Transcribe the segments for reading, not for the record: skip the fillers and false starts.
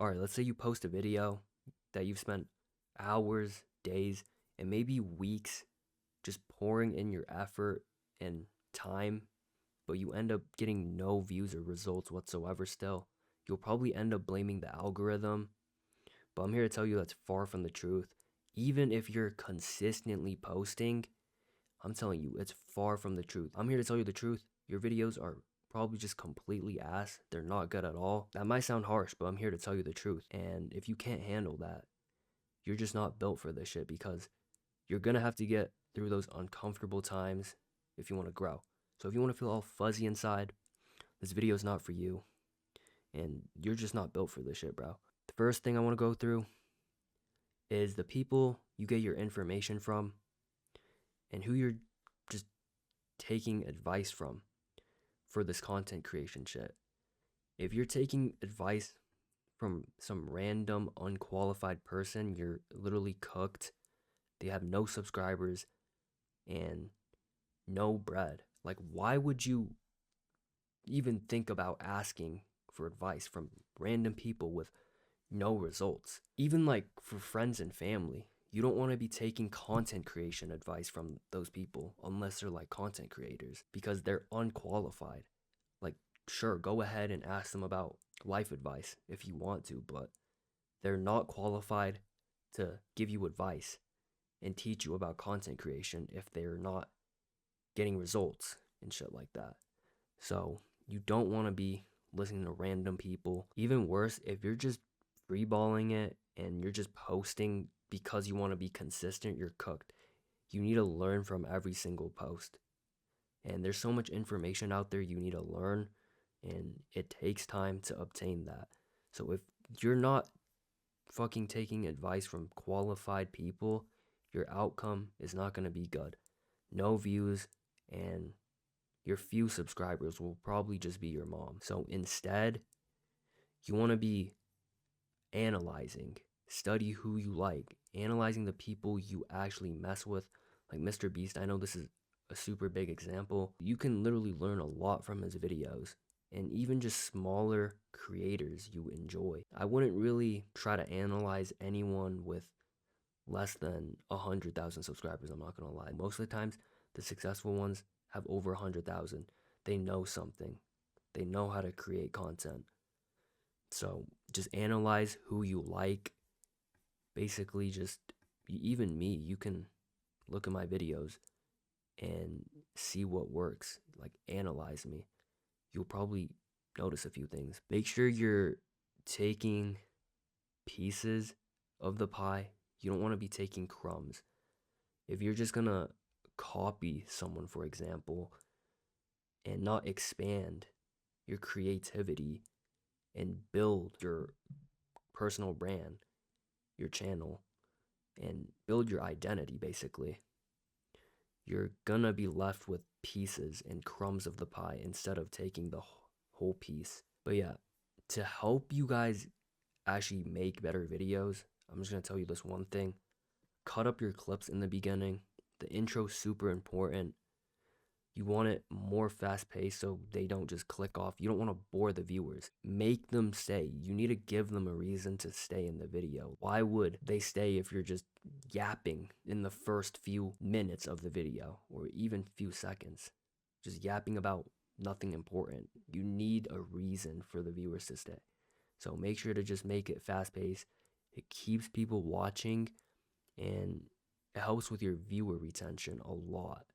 All right, let's say you post a video that you've spent hours, days, and maybe weeks just pouring in your effort and time, but you end up getting no views or results whatsoever still. You'll probably end up blaming the algorithm, but I'm here to tell you that's far from the truth. Even if you're consistently posting, I'm telling you, it's far from the truth. I'm here to tell you the truth. Your videos are probably just completely ass. They're not good at all. That might sound harsh, but I'm here to tell you the truth. And if you can't handle that, you're just not built for this shit, because you're gonna have to get through those uncomfortable times if you want to grow. So if you want to feel all fuzzy inside, this video is not for you. And you're just not built for this shit, bro. The first thing I want to go through is the people you get your information from and who you're just taking advice from for this content creation shit. If you're taking advice from some random unqualified person, you're literally cooked. They have no subscribers and no bread. Like, why would you even think about asking for advice from random people with no results? Even like for friends and family, you don't want to be taking content creation advice from those people unless they're like content creators, because they're unqualified. Like, sure, go ahead and ask them about life advice if you want to, but they're not qualified to give you advice and teach you about content creation if they're not getting results and shit like that. So you don't want to be listening to random people. Even worse, if you're just freeballing it and you're just posting because you want to be consistent, you're cooked. You need to learn from every single post. And there's so much information out there you need to learn, and it takes time to obtain that. So if you're not fucking taking advice from qualified people, your outcome is not going to be good. No views, and your few subscribers will probably just be your mom. So instead, you want to be analyzing, study who you like, analyzing the people you actually mess with. Like Mr. Beast, I know this is a super big example. You can literally learn a lot from his videos, and even just smaller creators you enjoy. I wouldn't really try to analyze anyone with less than 100,000 subscribers, I'm not gonna lie. Most of the times, the successful ones have over 100,000. They know something. They know how to create content. So just analyze who you like. Basically, just even me, you can look at my videos and see what works. Like, analyze me. You'll probably notice a few things. Make sure you're taking pieces of the pie. You don't want to be taking crumbs. If you're just gonna copy someone, for example, and not expand your creativity and build your personal brand, your channel, and build your identity, basically, you're gonna be left with pieces and crumbs of the pie instead of taking the whole piece. But yeah, to help you guys actually make better videos, I'm just gonna tell you this one thing. Cut up your clips in the beginning. The intro's super important. You want it more fast paced so they don't just click off. You don't want to bore the viewers. Make them stay. You need to give them a reason to stay in the video. Why would they stay if you're just yapping in the first few minutes of the video, or even few seconds? Just yapping about nothing important. You need a reason for the viewers to stay. So make sure to just make it fast paced. It keeps people watching, and it helps with your viewer retention a lot,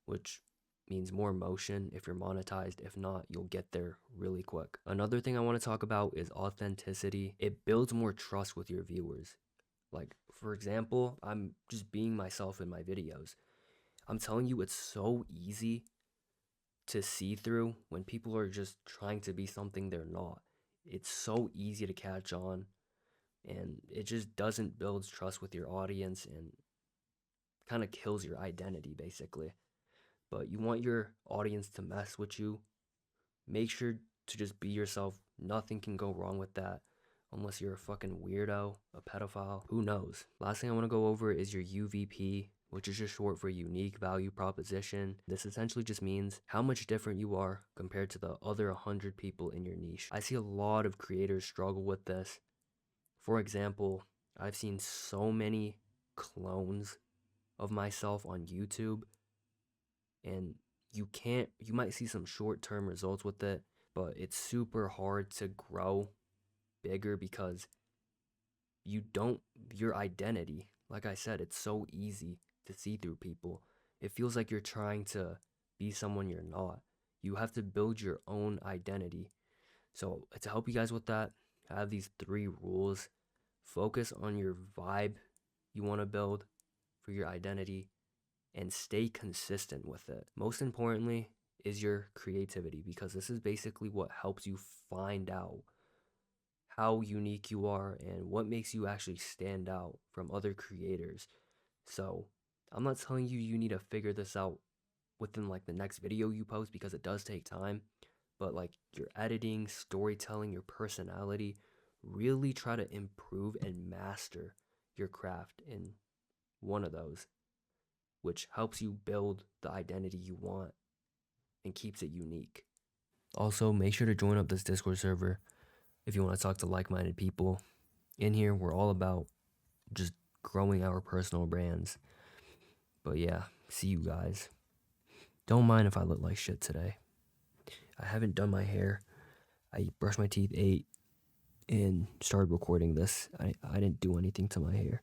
which means more motion if you're monetized. If not, you'll get there really quick. Another thing I want to talk about is authenticity. It builds more trust with your viewers. Like, for example, I'm just being myself in my videos. I'm telling you, it's so easy to see through when people are just trying to be something they're not. It's so easy to catch on, and it just doesn't build trust with your audience and kind of kills your identity, basically. But you want your audience to mess with you. Make sure to just be yourself. Nothing can go wrong with that, unless you're a fucking weirdo, a pedophile, who knows. Last thing I want to go over is your UVP, which is just short for unique value proposition. This essentially just means how much different you are compared to the other 100 people in your niche. I see a lot of creators struggle with this, For example, I've seen so many clones of myself on YouTube, and you might see some short-term results with it, but it's super hard to grow bigger because you don't your identity, like I said, it's so easy to see through people. It feels like you're trying to be someone you're not. You have to build your own identity. So to help you guys with that, I have these 3 rules. Focus on your vibe you want to build for your identity and stay consistent with it. Most importantly is your creativity, because this is basically what helps you find out how unique you are and what makes you actually stand out from other creators. So I'm not telling you you need to figure this out within like the next video you post, because it does take time, but like your editing, storytelling, your personality, really try to improve and master your craft in one of those, which helps you build the identity you want and keeps it unique. Also, make sure to join up this Discord server if you want to talk to like-minded people. In here, we're all about just growing our personal brands. But yeah, see you guys. Don't mind if I look like shit today. I haven't done my hair. I brushed my teeth, ate, and started recording this. I didn't do anything to my hair.